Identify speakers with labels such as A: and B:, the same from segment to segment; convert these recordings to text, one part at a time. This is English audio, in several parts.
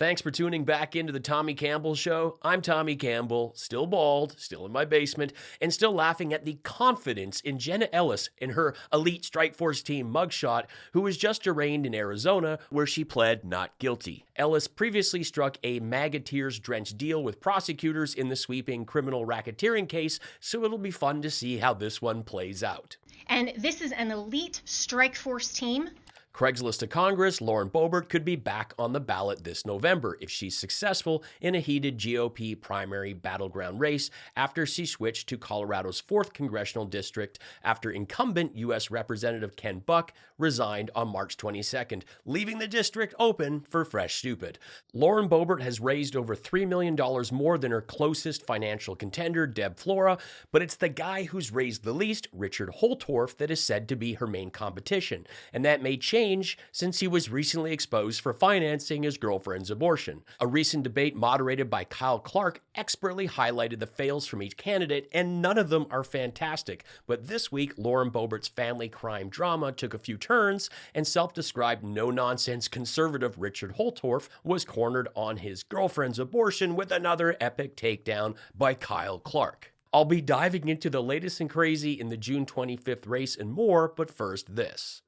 A: Thanks for tuning back into the Tommy Campbell Show. I'm Tommy Campbell, still bald, still in my basement, and still laughing at the confidence in Jenna Ellis in her elite Strike Force team mugshot, who was just arraigned in Arizona, where she pled not guilty. Ellis previously struck a MAGA tears-drenched deal with prosecutors in the sweeping criminal racketeering case, so it'll be fun to see how this one plays out.
B: And this is an elite Strike Force team.
A: Craigslist to Congress, Lauren Boebert could be back on the ballot this November if she's successful in a heated GOP primary battleground race after she switched to Colorado's 4th congressional district after incumbent U.S. Representative Ken Buck resigned on March 22nd, leaving the district open for fresh stupid. Lauren Boebert has raised over $3 million more than her closest financial contender, Deb Flora, but it's the guy who's raised the least, Richard Holtorf, that is said to be her main competition, and that may change since he was recently exposed for financing his girlfriend's abortion. A recent debate moderated by Kyle Clark expertly highlighted the fails from each candidate, and none of them are fantastic. But this week, Lauren Boebert's family crime drama took a few turns, and self-described no-nonsense conservative Richard Holtorf was cornered on his girlfriend's abortion with another epic takedown by Kyle Clark. I'll be diving into the latest and crazy in the June 25th race and more, but first this.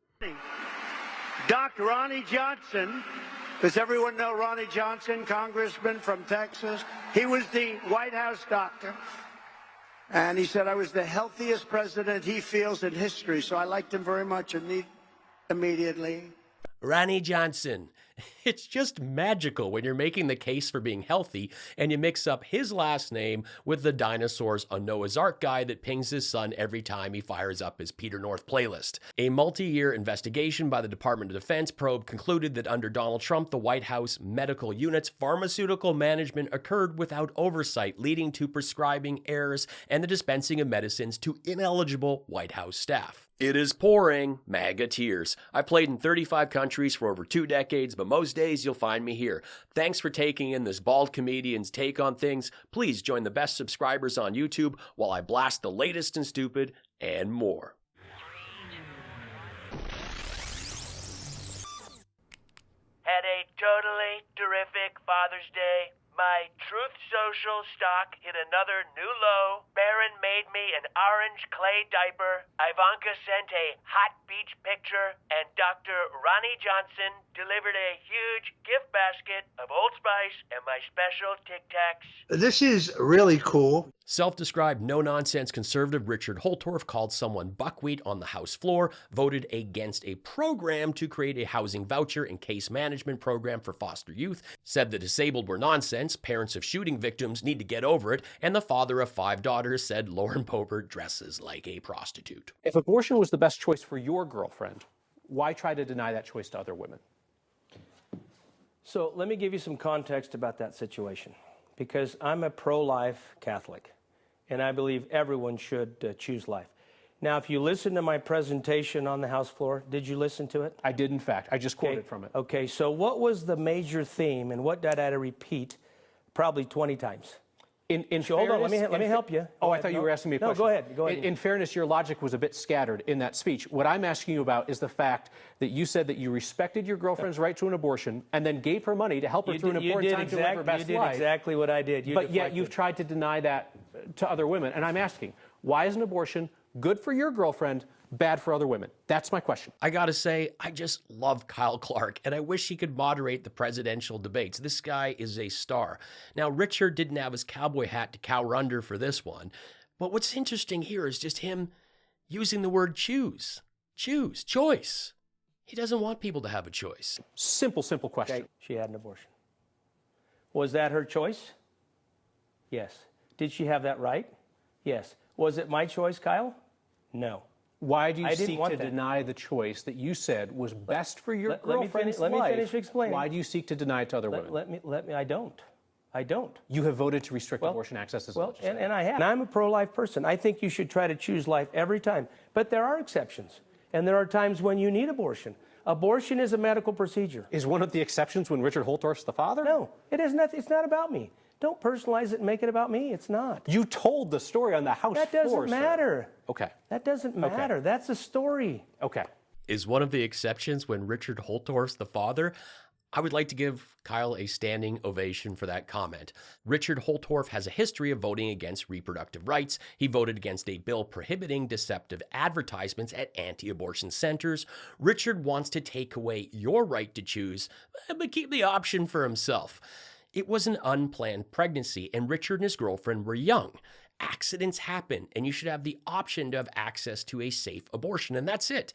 C: Dr. Ronnie Johnson, does everyone know Ronnie Johnson, congressman from Texas? He was the White House doctor, and he said I was the healthiest president he feels in history, so I liked him very much immediately.
A: Ronnie Johnson. It's just magical when you're making the case for being healthy and you mix up his last name with the dinosaurs on Noah's Ark guy that pings his son every time he fires up his Peter North playlist. A multi-year investigation by the Department of Defense probe concluded that under Donald Trump, the White House medical unit's pharmaceutical management occurred without oversight, leading to prescribing errors and the dispensing of medicines to ineligible White House staff. It is pouring MAGA tears. I played in 35 countries for over 2 decades, but most days you'll find me here. Thanks for taking in this bald comedian's take on things. Please join the best subscribers on YouTube while I blast the latest and stupid and more.
D: Had a totally terrific Father's Day. My Truth Social stock hit another new low. Barron made me an orange clay diaper. Ivanka sent a hot beach picture. And Dr. Ronnie Johnson delivered a huge gift basket of Old Spice and my special Tic Tacs.
C: This is really cool.
A: Self-described no-nonsense conservative Richard Holtorf called someone buckwheat on the House floor, voted against a program to create a housing voucher and case management program for foster youth, said the disabled were nonsense, parents of shooting victims need to get over it, and the father of 5 daughters said Lauren Boebert dresses like a prostitute.
E: If abortion was the best choice for your girlfriend, why try to deny that choice to other women?
D: So let me give you some context about that situation, because I'm a pro-life Catholic, and I believe everyone should choose life. Now, if you listen to my presentation on the House floor, did you listen to it?
E: I did, in fact. I just quoted from it.
D: Okay, so what was the major theme, and what did I had to repeat probably 20 times? Hold on, let me help you.
E: Oh, I thought you were asking me a question.
D: No, go ahead.
E: In fairness, your logic was a bit scattered in that speech. What I'm asking you about is the fact that you said that you respected your girlfriend's right to an abortion and then gave her money to help her through an important time to live her best life.
D: You did exactly what I did.
E: But yet you've tried to deny that to other women. And I'm asking, why is an abortion good for your girlfriend, bad for other women? That's my question.
A: I gotta say, I just love Kyle Clark, and I wish he could moderate the presidential debates. This guy is a star. Now, Richard didn't have his cowboy hat to cower under for this one, but what's interesting here is just him using the word choose. Choice. He doesn't want people to have a choice.
E: Simple question.
D: Okay. She had an abortion. Was that her choice? Yes. Did she have that right? Yes. Was it my choice, Kyle? No.
E: Why do you seek to deny the choice that you said was best for your girlfriend's life?
D: Let me finish explaining.
E: Why do you seek to deny it to other women?
D: Let me. I don't.
E: You have voted to restrict abortion access as a legislator.
D: And I have. And I'm a pro-life person. I think you should try to choose life every time. But there are exceptions. And there are times when you need abortion. Abortion is a medical procedure.
E: Is one of the exceptions when Richard Holtorf's the father?
D: No, it is not. It's not about me. Don't personalize it and make it about me. It's not.
E: You told the story on the House floor.
D: That doesn't matter.
E: Okay.
D: That doesn't matter. That's a story.
E: Okay.
A: Is one of the exceptions when Richard Holtorf's the father? I would like to give Kyle a standing ovation for that comment. Richard Holtorf has a history of voting against reproductive rights. He voted against a bill prohibiting deceptive advertisements at anti-abortion centers. Richard wants to take away your right to choose, but keep the option for himself. It was an unplanned pregnancy, and Richard and his girlfriend were young. Accidents happen, and you should have the option to have access to a safe abortion, and that's it.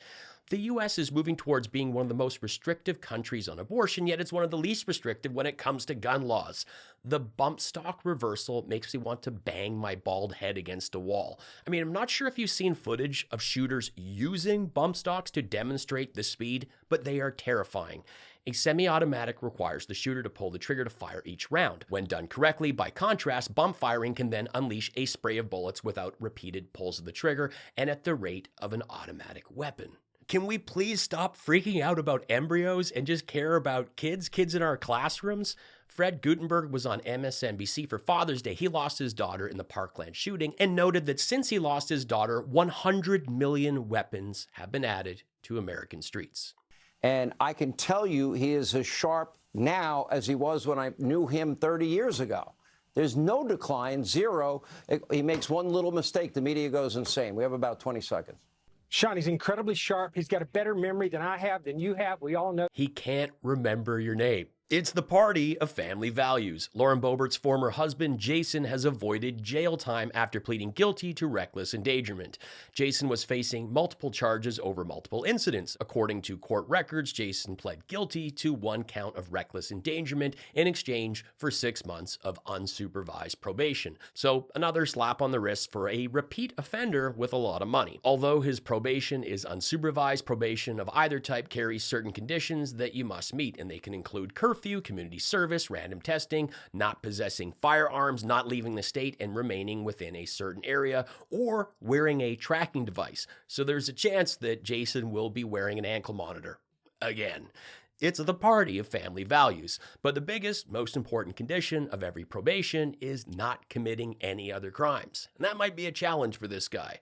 A: The U.S. is moving towards being one of the most restrictive countries on abortion, yet it's one of the least restrictive when it comes to gun laws. The bump stock reversal makes me want to bang my bald head against a wall. I mean, I'm not sure if you've seen footage of shooters using bump stocks to demonstrate the speed, but they are terrifying. A semi-automatic requires the shooter to pull the trigger to fire each round. When done correctly, by contrast, bump firing can then unleash a spray of bullets without repeated pulls of the trigger and at the rate of an automatic weapon. Can we please stop freaking out about embryos and just care about kids in our classrooms? Fred Guttenberg was on MSNBC for Father's Day. He lost his daughter in the Parkland shooting and noted that since he lost his daughter, 100 million weapons have been added to American streets.
F: And I can tell you he is as sharp now as he was when I knew him 30 years ago. There's no decline, zero. He makes one little mistake, the media goes insane. We have about 20 seconds.
G: Sean, he's incredibly sharp. He's got a better memory than I have, than you have. We all know.
A: He can't remember your name. It's the party of family values. Lauren Boebert's former husband, Jason, has avoided jail time after pleading guilty to reckless endangerment. Jason was facing multiple charges over multiple incidents. According to court records, Jason pled guilty to 1 count of reckless endangerment in exchange for 6 months of unsupervised probation. So another slap on the wrist for a repeat offender with a lot of money. Although his probation is unsupervised, probation of either type carries certain conditions that you must meet, and they can include curfew, community service, random testing, not possessing firearms, not leaving the state and remaining within a certain area, or wearing a tracking device. So there's a chance that Jason will be wearing an ankle monitor. Again, it's the party of family values. But the biggest, most important condition of every probation is not committing any other crimes. And that might be a challenge for this guy.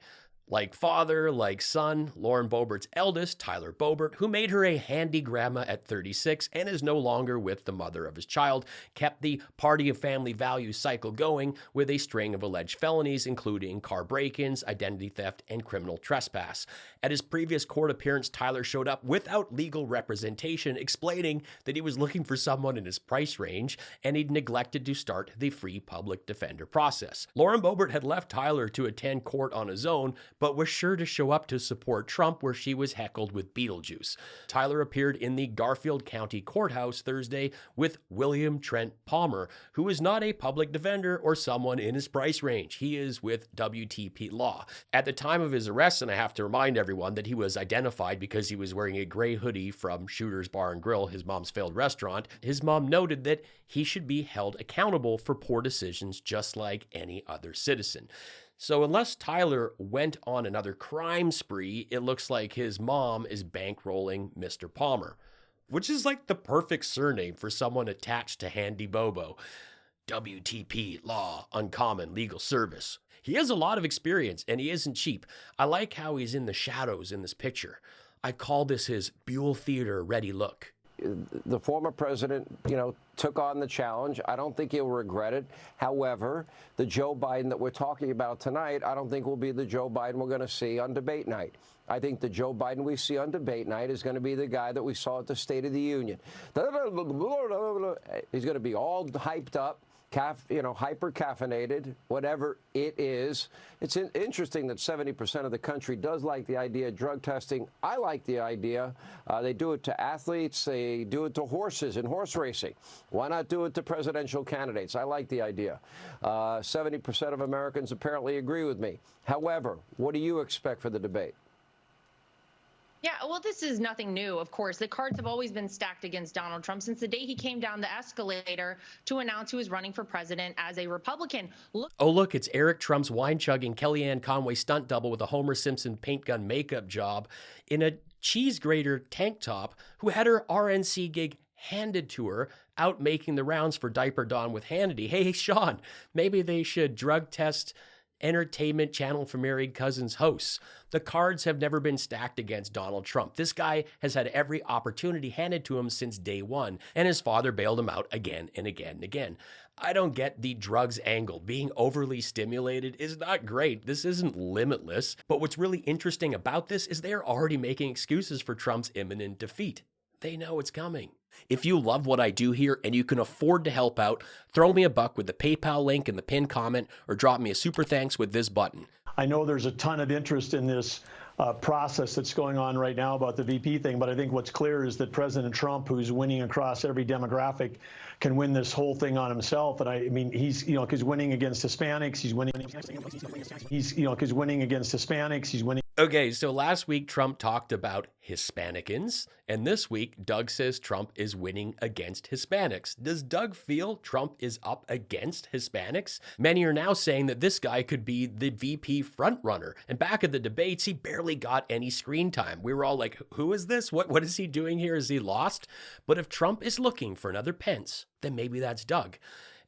A: Like father, like son, Lauren Boebert's eldest, Tyler Boebert, who made her a handy grandma at 36 and is no longer with the mother of his child, kept the party of family values cycle going with a string of alleged felonies, including car break-ins, identity theft, and criminal trespass. At his previous court appearance, Tyler showed up without legal representation, explaining that he was looking for someone in his price range, and he'd neglected to start the free public defender process. Lauren Boebert had left Tyler to attend court on his own, but was sure to show up to support Trump, where she was heckled with Beetlejuice. Tyler appeared in the Garfield County Courthouse Thursday with William Trent Palmer, who is not a public defender or someone in his price range. He is with WTP Law. At the time of his arrest, and I have to remind everyone that he was identified because he was wearing a gray hoodie from Shooter's Bar and Grill, his mom's failed restaurant, his mom noted that he should be held accountable for poor decisions just like any other citizen. So unless Tyler went on another crime spree, it looks like his mom is bankrolling Mr. Palmer, which is like the perfect surname for someone attached to Handy Bobo. WTP, Law, Uncommon, Legal Service. He has a lot of experience, and he isn't cheap. I like how he's in the shadows in this picture. I call this his Buell Theater ready look.
F: The former president, took on the challenge. I don't think he'll regret it. However, the Joe Biden that we're talking about tonight, I don't think will be the Joe Biden we're going to see on debate night. I think the Joe Biden we see on debate night is going to be the guy that we saw at the State of the Union. He's going to be all hyped up, hyper-caffeinated, whatever it is. It's interesting that 70% of the country does like the idea of drug testing. I like the idea. They do it to athletes. They do it to horses in horse racing. Why not do it to presidential candidates? I like the idea. 70% of Americans apparently agree with me. However, what do you expect for the debate?
H: Yeah, well, this is nothing new, of course. The cards have always been stacked against Donald Trump since the day he came down the escalator to announce he was running for president as a Republican.
A: Look, it's Eric Trump's wine-chugging Kellyanne Conway stunt double with a Homer Simpson paint gun makeup job in a cheese grater tank top who had her RNC gig handed to her, out making the rounds for Diaper Dawn with Hannity. Hey, Sean, maybe they should drug test entertainment channel for married cousins hosts. The cards have never been stacked against Donald Trump. This guy has had every opportunity handed to him since day one, and his father bailed him out again and again and again. I don't get the drugs angle. Being overly stimulated is not great. This isn't Limitless. But what's really interesting about this is they're already making excuses for Trump's imminent defeat. They know it's coming. If you love what I do here and you can afford to help out, throw me a buck with the PayPal link in the pinned comment or drop me a super thanks with this button.
I: I know there's a ton of interest in this process that's going on right now about the VP thing, but I think what's clear is that President Trump, who's winning across every demographic, can win this whole thing on himself. And I mean, he's winning against Hispanics. He's winning against Hispanics. He's winning.
A: Okay, so last week Trump talked about Hispanicans, and this week Doug says Trump is winning against Hispanics. Does Doug feel Trump is up against Hispanics? Many are now saying that this guy could be the VP frontrunner, and back at the debates, he barely got any screen time. We were all like, who is this? What is he doing here? Is he lost? But if Trump is looking for another Pence, then maybe that's Doug.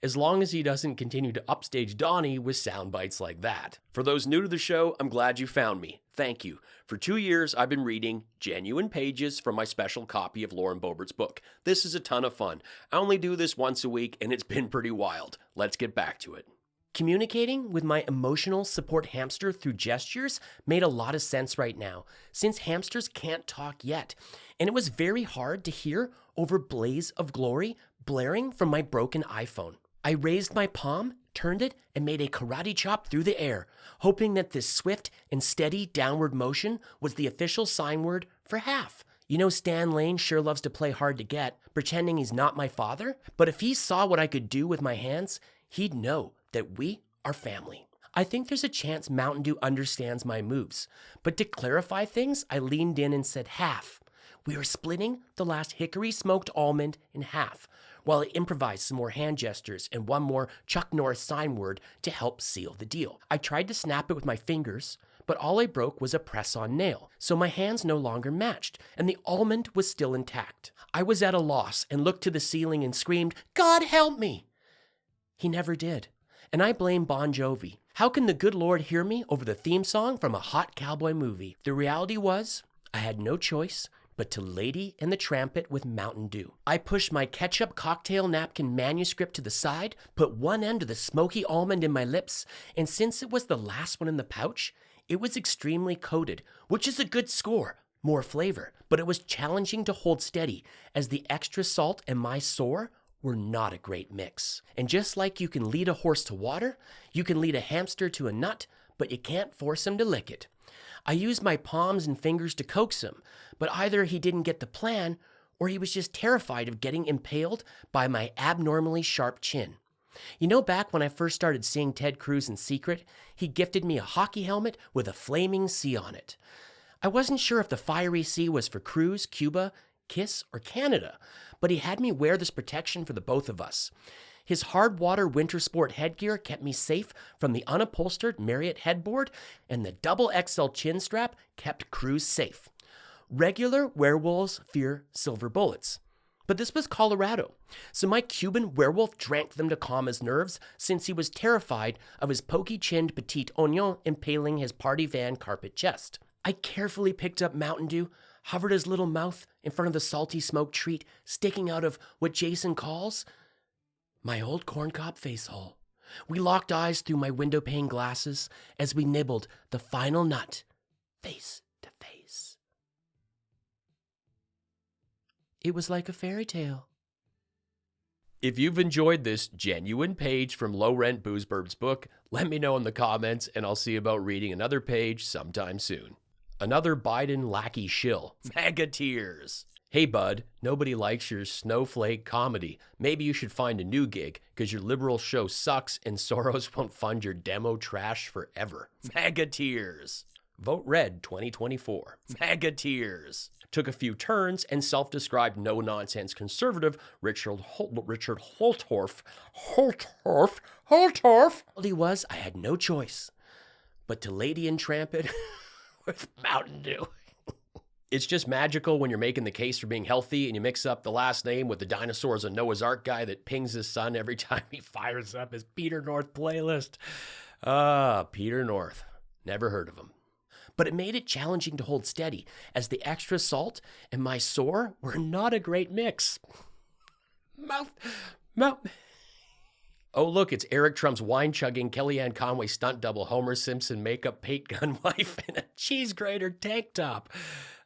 A: As long as he doesn't continue to upstage Donnie with sound bites like that. For those new to the show, I'm glad you found me. Thank you. For 2 years, I've been reading genuine pages from my special copy of Lauren Boebert's book. This is a ton of fun. I only do this once a week, and it's been pretty wild. Let's get back to it. Communicating with my emotional support hamster through gestures made a lot of sense right now, since hamsters can't talk yet. And it was very hard to hear over Blaze of Glory blaring from my broken iPhone. I raised my palm, turned it, and made a karate chop through the air, hoping that this swift and steady downward motion was the official sign word for half. You know, Stan Lane sure loves to play hard to get, pretending he's not my father, but if he saw what I could do with my hands, he'd know that we are family. I think there's a chance Mountain Dew understands my moves, but to clarify things, I leaned in and said half. We were splitting the last hickory smoked almond in half, while I improvised some more hand gestures and one more Chuck Norris sign word to help seal the deal. I tried to snap it with my fingers, but all I broke was a press-on nail, so my hands no longer matched, and the almond was still intact. I was at a loss and looked to the ceiling and screamed, "God help me!" He never did, and I blame Bon Jovi. How can the good Lord hear me over the theme song from a hot cowboy movie? The reality was, I had no choice but to Lady and the Trampet with Mountain Dew. I pushed my ketchup cocktail napkin manuscript to the side, put one end of the smoky almond in my lips, and since it was the last one in the pouch, it was extremely coated, which is a good score, more flavor, but it was challenging to hold steady as the extra salt and my sore were not a great mix. And just like you can lead a horse to water, you can lead a hamster to a nut, but you can't force him to lick it. I used my palms and fingers to coax him, but either he didn't get the plan or he was just terrified of getting impaled by my abnormally sharp chin. You know, back when I first started seeing Ted Cruz in secret, he gifted me a hockey helmet with a flaming C on it. I wasn't sure if the fiery C was for Cruz, Cuba, Kiss, or Canada, but he had me wear this protection for the both of us. His hard water winter sport headgear kept me safe from the unupholstered Marriott headboard, and the double XL chin strap kept Cruz safe. Regular werewolves fear silver bullets. But this was Colorado, so my Cuban werewolf drank them to calm his nerves since he was terrified of his pokey-chinned petit oignon impaling his party van carpet chest. I carefully picked up Mountain Dew, hovered his little mouth in front of the salty smoke treat sticking out of what Jason calls my old corncob face hole. We locked eyes through my window-pane glasses as we nibbled the final nut, face to face. It was like a fairy tale. If you've enjoyed this genuine page from Low Rent Boebbert's book, let me know in the comments and I'll see about reading another page sometime soon. Another Biden lackey shill. Mega tears. Hey bud, nobody likes your snowflake comedy. Maybe you should find a new gig, because your liberal show sucks and Soros won't fund your demo trash forever. Mega tears. Vote Red 2024. Mega tears. Took a few turns and self-described no-nonsense conservative Richard Holtorf. He was, I had no choice but to Lady and Trampet with Mountain Dew. It's just magical when you're making the case for being healthy and you mix up the last name with the Dinosaurs and Noah's Ark guy that pings his son every time he fires up his Peter North playlist. Peter North. Never heard of him. But it made it challenging to hold steady, as the extra salt and my sore were not a great mix. Mouth. Oh, look, it's Eric Trump's wine-chugging, Kellyanne Conway stunt double, Homer Simpson makeup paint gun wife in a cheese grater tank top.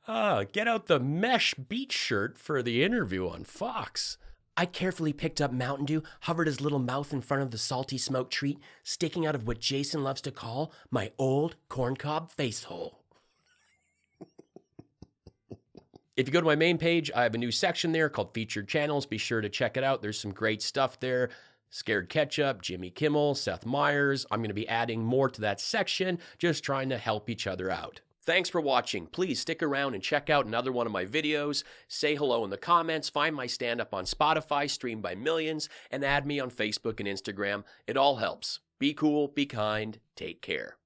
A: Get out the mesh beach shirt for the interview on Fox. I carefully picked up Mountain Dew, hovered his little mouth in front of the salty smoke treat, sticking out of what Jason loves to call my old corncob face hole. If you go to my main page, I have a new section there called Featured Channels. Be sure to check it out. There's some great stuff there. Scared Ketchup, Jimmy Kimmel, Seth Meyers. I'm going to be adding more to that section, just trying to help each other out. Thanks for watching. Please stick around and check out another one of my videos. Say hello in the comments. Find my stand-up on Spotify, streamed by millions, and add me on Facebook and Instagram. It all helps. Be cool, be kind, take care.